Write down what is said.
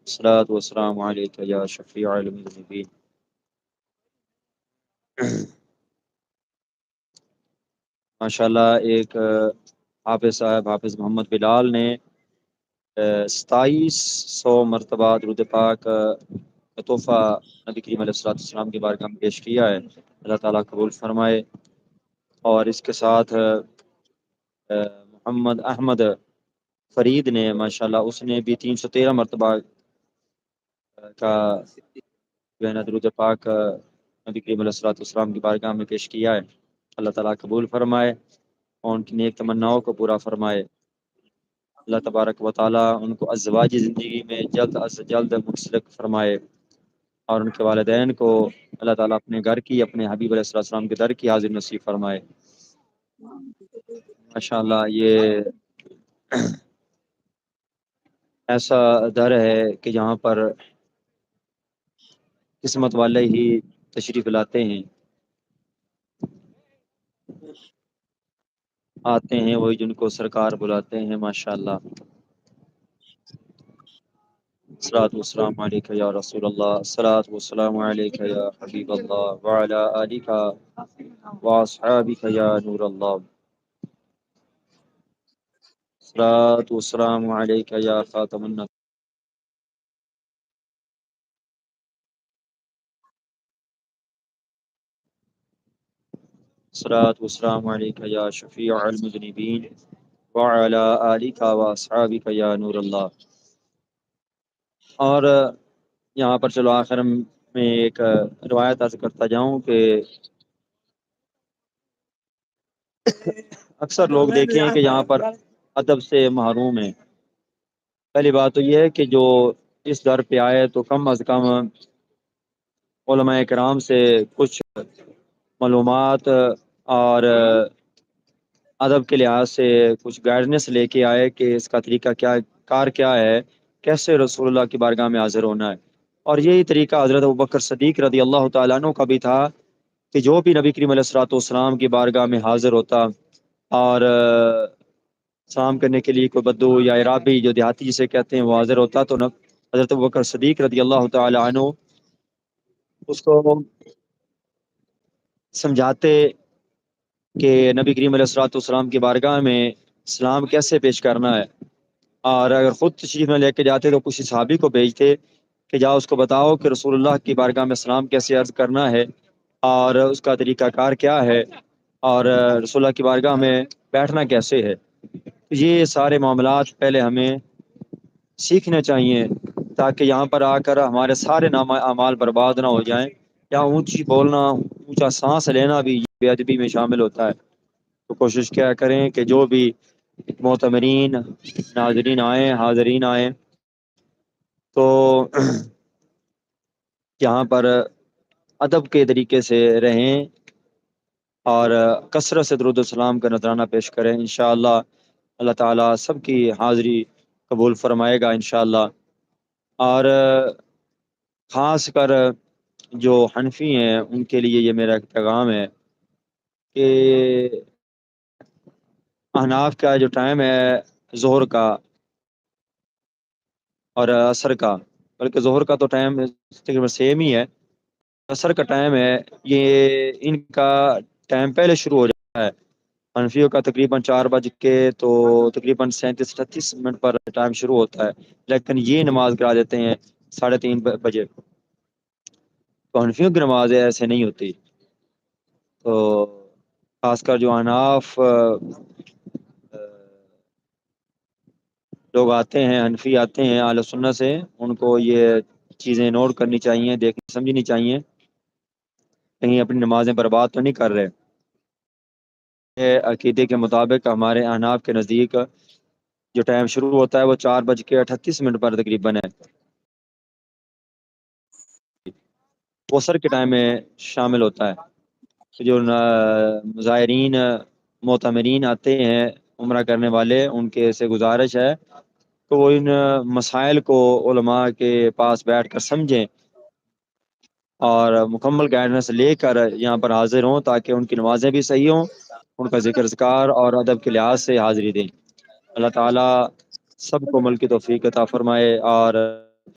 الصلاة والسلام علیکہ یا شفیع المذنبین۔ ماشاءاللہ ایک حافظ صاحب حافظ محمد بلال نے 2700 مرتبہ درود پاک کا تحفہ نبی کریم علیہ السلام کی بارگاہ میں پیش کیا ہے، اللہ تعالیٰ قبول فرمائے۔ اور اس کے ساتھ محمد احمد فرید نے ماشاءاللہ اس نے بھی 313 مرتبہ کا جو ہے نا درود پاک نبی کریم علیہ السلام کی بارگاہ میں پیش کیا ہے، اللہ تعالیٰ قبول فرمائے اور ان کی نیک تمناؤں کو پورا فرمائے۔ اللہ تبارک و تعالیٰ ان کو ازواجی زندگی میں جلد از جلد منسلک فرمائے، اور ان کے والدین کو اللہ تعالیٰ اپنے گھر کی، اپنے حبیب علیہ السلام کے در کی حاضر نصیب فرمائے۔ ماشاءاللہ یہ ایسا در ہے کہ جہاں پر قسمت والے ہی تشریف لاتے ہیں، آتے ہیں وہی جن کو سرکار بلاتے ہیں۔ ماشاءاللہ الصلاۃ والسلام علیکہ یا رسول اللہ، الصلاۃ والسلام علیکہ یا حبیب اللہ، وعلی آلک واصحابک یا نور اللہ، الصلاۃ والسلام علیکہ یا خاتم النبی، الصلاۃ والسلام علیکہ یا شفیع المذنبین، وعلی آلک واصحابک یا نور اللہ۔ اور یہاں پر چلو آخر میں ایک روایت عرض کرتا جاؤں کہ اکثر لوگ دیکھیں کہ یہاں پر ادب سے محروم ہیں۔ پہلی بات تو یہ ہے کہ جو اس در پہ آئے تو کم از کم علماء کرام سے کچھ معلومات اور ادب کے لحاظ سے کچھ گائیڈنس لے کے آئے کہ اس کا طریقہ کیا ہے، کیسے رسول اللہ کی بارگاہ میں حاضر ہونا ہے۔ اور یہی طریقہ حضرت ابوبکر صدیق رضی اللہ تعالیٰ عنہ کا بھی تھا کہ جو بھی نبی کریم علیہ الصلوۃ والسلام کی بارگاہ میں حاضر ہوتا اور سلام کرنے کے لیے کوئی بدو یا عرابی جو دیہاتی جسے کہتے ہیں وہ حاضر ہوتا تو حضرت ابوبکر صدیق رضی اللہ تعالیٰ عنہ اس کو سمجھاتے کہ نبی کریم علیہ الصلوۃ والسلام کی بارگاہ میں سلام کیسے پیش کرنا ہے، اور اگر خود تشریف نہ لے کے جاتے تو کسی صحابی کو بھیجتے کہ جاؤ اس کو بتاؤ کہ رسول اللہ کی بارگاہ میں سلام کیسے عرض کرنا ہے اور اس کا طریقہ کار کیا ہے، اور رسول اللہ کی بارگاہ میں بیٹھنا کیسے ہے۔ یہ سارے معاملات پہلے ہمیں سیکھنے چاہیے تاکہ یہاں پر آ کر ہمارے سارے اعمال برباد نہ ہو جائیں، یا اونچی بولنا، اونچا سانس لینا بھی بے ادبی میں شامل ہوتا ہے۔ تو کوشش کیا کریں کہ جو بھی معتمرین ناظرین آئیں، حاضرین آئیں، تو یہاں پر ادب کے طریقے سے رہیں اور کثرت سے درود السلام کا نذرانہ پیش کریں۔ انشاءاللہ اللہ تعالیٰ سب کی حاضری قبول فرمائے گا انشاءاللہ۔ اور خاص کر جو حنفی ہیں ان کے لیے یہ میرا ایک پیغام ہے کہ احناف کا جو ٹائم ہے ظہر کا اور عصر کا، بلکہ ظہر کا تو ٹائم تقریباً سیم ہی ہے، عصر کا ٹائم ہے یہ ان کا ٹائم پہلے شروع ہو جاتا ہے۔ حنفیوں کا تقریباً 4 بج کے تو تقریباً 37-38 منٹ پر ٹائم شروع ہوتا ہے، لیکن یہ نماز کرا دیتے ہیں 3:30 بجے۔ تو حنفیوں کی نماز ایسے نہیں ہوتی۔ تو خاص کر جو احناف لوگ آتے ہیں، حنفی آتے ہیں اہل سنت سے، ان کو یہ چیزیں نوٹ کرنی چاہیے، دیکھنی سمجھنی چاہیے، کہیں اپنی نمازیں برباد تو نہیں کر رہے۔ عقیدے کے مطابق ہمارے احناف کے نزدیک جو ٹائم شروع ہوتا ہے وہ 4:38 پر تقریباً ہے، وہ عصر کے ٹائم میں شامل ہوتا ہے۔ جو مظاہرین معتمرین آتے ہیں عمرہ کرنے والے، ان کے سے گزارش ہے کہ وہ ان مسائل کو علماء کے پاس بیٹھ کر سمجھیں اور مکمل گائیڈنس لے کر یہاں پر حاضر ہوں تاکہ ان کی نمازیں بھی صحیح ہوں، ان کا ذکر اذکار اور ادب کے لحاظ سے حاضری دیں۔ اللہ تعالیٰ سب کو عمل کی توفیق عطا فرمائے اور